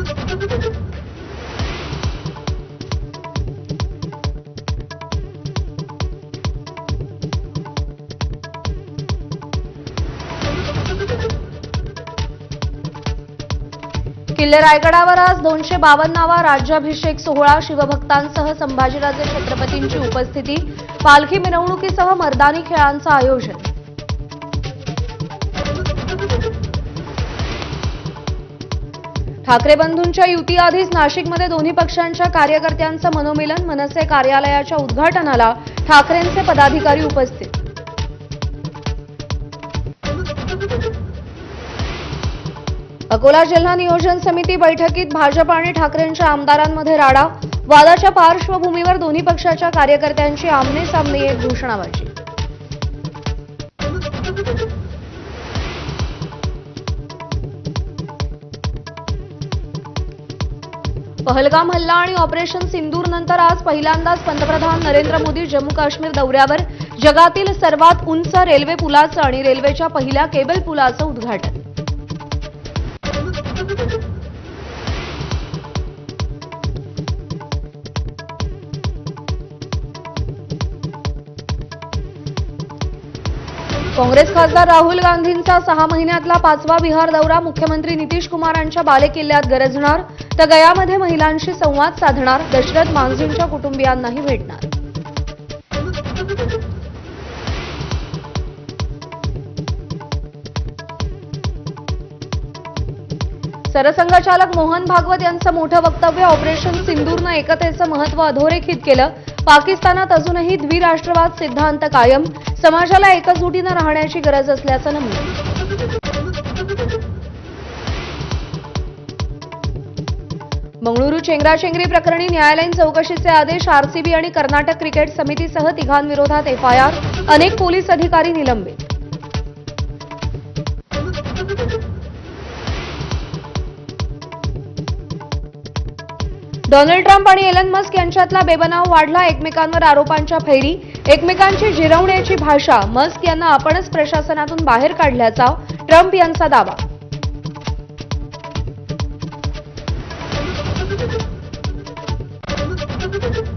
किल्ले रायगडावर आज 252वा राज्याभिषेक सोहळा, शिवभक्तांसह संभाजीराजे छत्रपतींची उपस्थिती, पालखी मिरवणुकीसह मर्दानी खेळांचं आयोजन. ठाकरे बंधूंच्या युतीआधीच नाशिकमध्ये दोन्ही पक्षांच्या कार्यकर्त्यांचं मनोमिलन, मनसे कार्यालयाच्या उद्घाटनाला ठाकरेंचे पदाधिकारी उपस्थित. अकोला जिल्हा नियोजन समिती बैठकीत भाजप आणि ठाकरेंच्या आमदारांमध्ये राडा, वादाच्या पार्श्वभूमीवर दोन्ही पक्षाच्या कार्यकर्त्यांची आमने-सामने येत घोषणाबाजी. पहलगाम हल्ला आणि ऑपरेशन सिंदूर नंतर आज पहिल्यांदाच पंतप्रधान नरेंद्र मोदी जम्मू काश्मीर दौऱ्यावर. जगातील सर्वात उंच रेल्वे पुलाचं आणि रेल्वेच्या पहिल्या केबल पुलाचं उद्घाटन. काँग्रेस खासदार राहुल गांधींचा 6 महिन्यातला 5वा बिहार दौरा. मुख्यमंत्री नितीश कुमारांच्या बालेकिल्ल्यात गरजणार, तर गयामध्ये महिलांशी संवाद साधणार. दशरथ मांझींच्या कुटुंबियांनाही भेटणार. सरसंघचालक मोहन भागवत यांचं मोठं वक्तव्य. ऑपरेशन सिंदूरनं एकतेचं महत्त्व अधोरेखित केलं. पाकिस्तानात अजूनही द्विराष्ट्रवाद सिद्धांत कायम. समाजाला एकजुटीनं राहण्याची गरज असल्याचं नमूद. बंगळुरू चेंगराचेंगरी प्रकरणी न्यायालयीन चौकशीचे आदेश. आरसीबी आणि कर्नाटक क्रिकेट समितीसह तिघांविरोधात एफआयआर. अनेक पोलीस अधिकारी निलंबित. डोनाल्ड ट्रम्प आणि एलन मस्क यांच्यातला बेबनाव वाढला. एकमेकांवर आरोपांच्या फैरी, एकमेकांची जिरवण्याची भाषा. मस्क यांना आपणच प्रशासनातून बाहेर काढल्याचा ट्रम्प यांचा दावा.